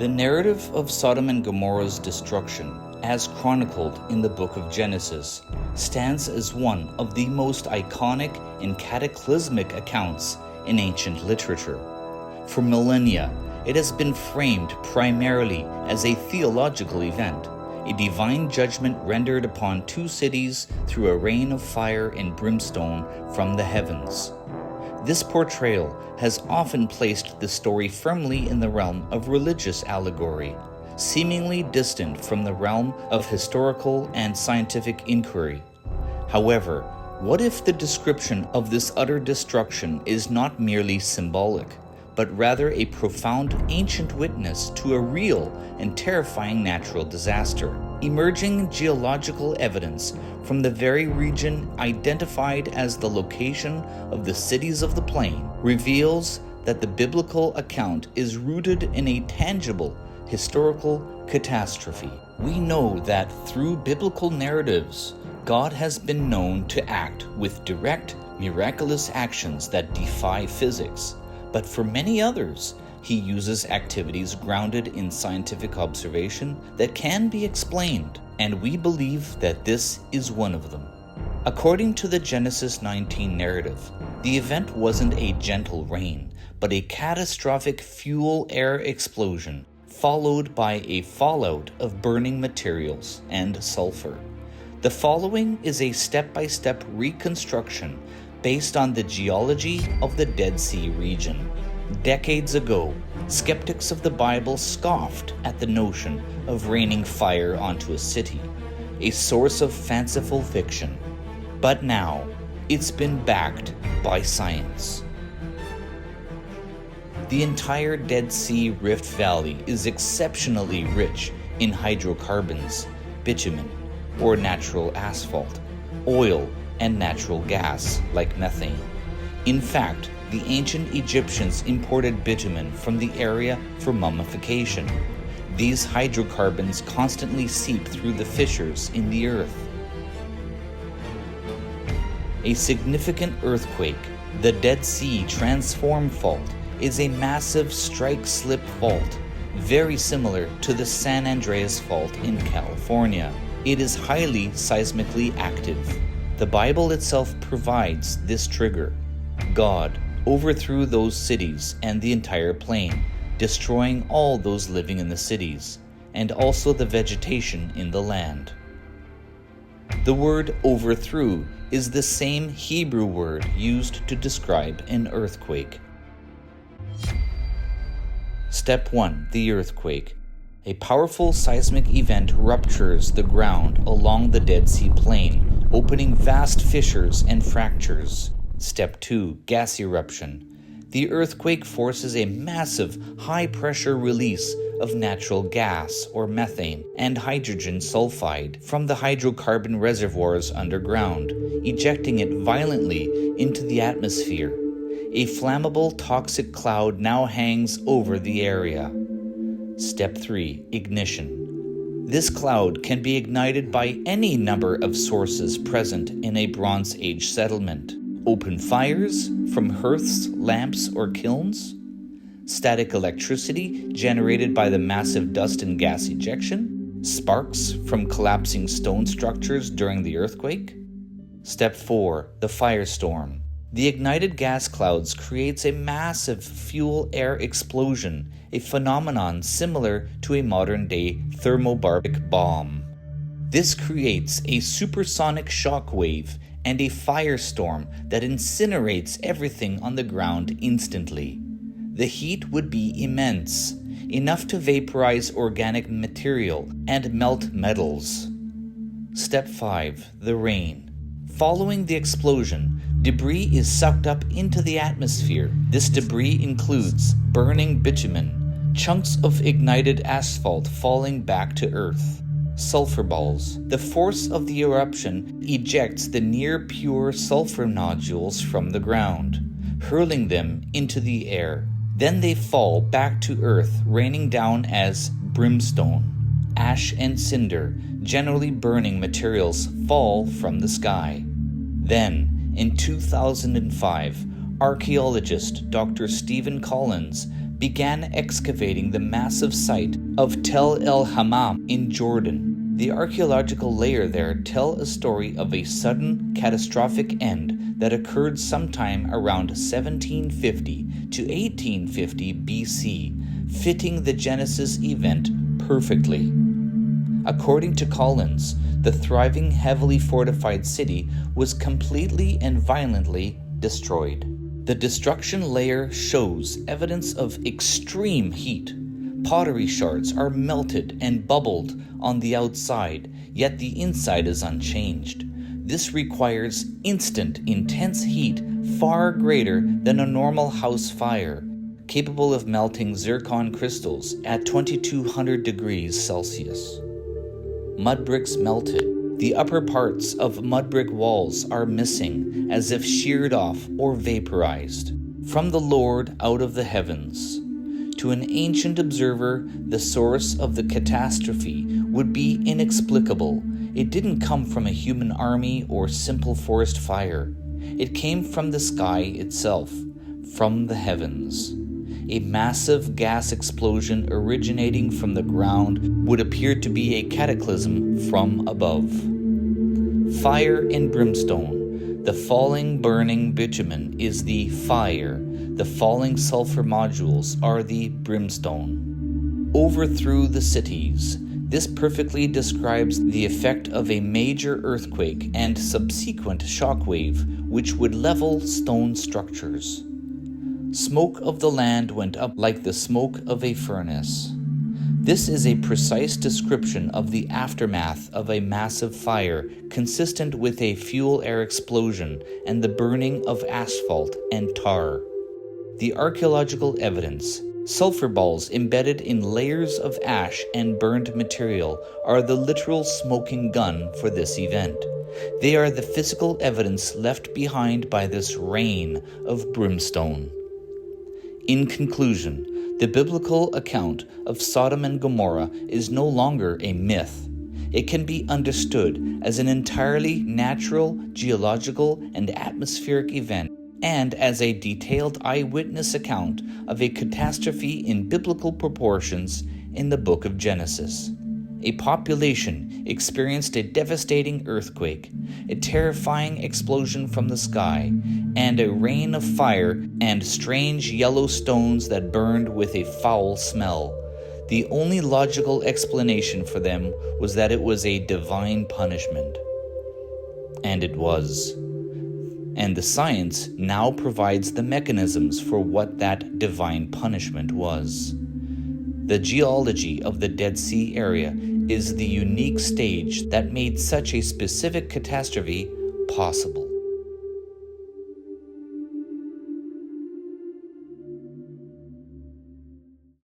The narrative of Sodom and Gomorrah's destruction, as chronicled in the book of Genesis, stands as one of the most iconic and cataclysmic accounts in ancient literature. For millennia, it has been framed primarily as a theological event, a divine judgment rendered upon two cities through a rain of fire and brimstone from the heavens. This portrayal has often placed the story firmly in the realm of religious allegory, seemingly distant from the realm of historical and scientific inquiry. However, what if the description of this utter destruction is not merely symbolic, but rather a profound ancient witness to a real and terrifying natural disaster? Emerging geological evidence from the very region identified as the location of the cities of the plain reveals that the biblical account is rooted in a tangible historical catastrophe. We know that through biblical narratives, God has been known to act with direct, miraculous actions that defy physics. But for many others, he uses activities grounded in scientific observation that can be explained, and we believe that this is one of them. According to the Genesis 19 narrative, the event wasn't a gentle rain, but a catastrophic fuel-air explosion, followed by a fallout of burning materials and sulphur. The following is a step-by-step reconstruction based on the geology of the Dead Sea region. Decades ago, skeptics of the Bible scoffed at the notion of raining fire onto a city, a source of fanciful fiction. But now, it's been backed by science. The entire Dead Sea Rift Valley is exceptionally rich in hydrocarbons, bitumen, or natural asphalt, oil, and natural gas, like methane. In fact, the ancient Egyptians imported bitumen from the area for mummification. These hydrocarbons constantly seep through the fissures in the earth. A significant earthquake, the Dead Sea Transform Fault, is a massive strike-slip fault, very similar to the San Andreas Fault in California. It is highly seismically active. The Bible itself provides this trigger. God overthrew those cities and the entire plain, destroying all those living in the cities, and also the vegetation in the land. The word overthrew is the same Hebrew word used to describe an earthquake. Step 1. The earthquake. A powerful seismic event ruptures the ground along the Dead Sea Plain, opening vast fissures and fractures. Step 2. Gas eruption. The earthquake forces a massive, high-pressure release of natural gas, or methane, and hydrogen sulfide from the hydrocarbon reservoirs underground, ejecting it violently into the atmosphere. A flammable, toxic cloud now hangs over the area. Step 3. Ignition. This cloud can be ignited by any number of sources present in a Bronze Age settlement. Open fires from hearths, lamps, or kilns. Static electricity generated by the massive dust and gas ejection. Sparks from collapsing stone structures during the earthquake. Step 4. The firestorm. The ignited gas clouds creates a massive fuel-air explosion, a phenomenon similar to a modern-day thermobaric bomb. This creates a supersonic shock wave and a firestorm that incinerates everything on the ground instantly. The heat would be immense, enough to vaporize organic material and melt metals. Step 5. The rain. Following the explosion, debris is sucked up into the atmosphere. This debris includes burning bitumen, chunks of ignited asphalt falling back to earth, sulfur balls. The force of the eruption ejects the near-pure sulfur nodules from the ground, hurling them into the air. Then they fall back to earth, raining down as brimstone. Ash and cinder, generally burning materials, fall from the sky. Then, in 2005, archaeologist Dr. Stephen Collins began excavating the massive site of el-Hammam in Jordan. The archaeological layer there tells a story of a sudden catastrophic end that occurred sometime around 1750 to 1850 BC, fitting the Genesis event perfectly. According to Collins, the thriving, heavily fortified city was completely and violently destroyed. The destruction layer shows evidence of extreme heat. Pottery shards are melted and bubbled on the outside, yet the inside is unchanged. This requires instant, intense heat far greater than a normal house fire, capable of melting zircon crystals at 2200 degrees Celsius. Mud bricks melted. The upper parts of mud brick walls are missing, as if sheared off or vaporized. From the Lord out of the heavens. To an ancient observer, the source of the catastrophe would be inexplicable. It didn't come from a human army or simple forest fire. It came from the sky itself, from the heavens. A massive gas explosion originating from the ground would appear to be a cataclysm from above. Fire and brimstone. The falling burning bitumen is the fire. The falling sulphur nodules are the brimstone. Overthrew the cities. This perfectly describes the effect of a major earthquake and subsequent shockwave, which would level stone structures. Smoke of the land went up like the smoke of a furnace. This is a precise description of the aftermath of a massive fire, consistent with a fuel-air explosion and the burning of asphalt and tar. The archaeological evidence, sulfur balls embedded in layers of ash and burned material, are the literal smoking gun for this event. They are the physical evidence left behind by this rain of brimstone. In conclusion, the biblical account of Sodom and Gomorrah is no longer a myth. It can be understood as an entirely natural, geological, and atmospheric event, and as a detailed eyewitness account of a catastrophe in biblical proportions in the book of Genesis. A population experienced a devastating earthquake, a terrifying explosion from the sky, and a rain of fire and strange yellow stones that burned with a foul smell. The only logical explanation for them was that it was a divine punishment. And it was. And the science now provides the mechanisms for what that divine punishment was. The geology of the Dead Sea area is the unique stage that made such a specific catastrophe possible.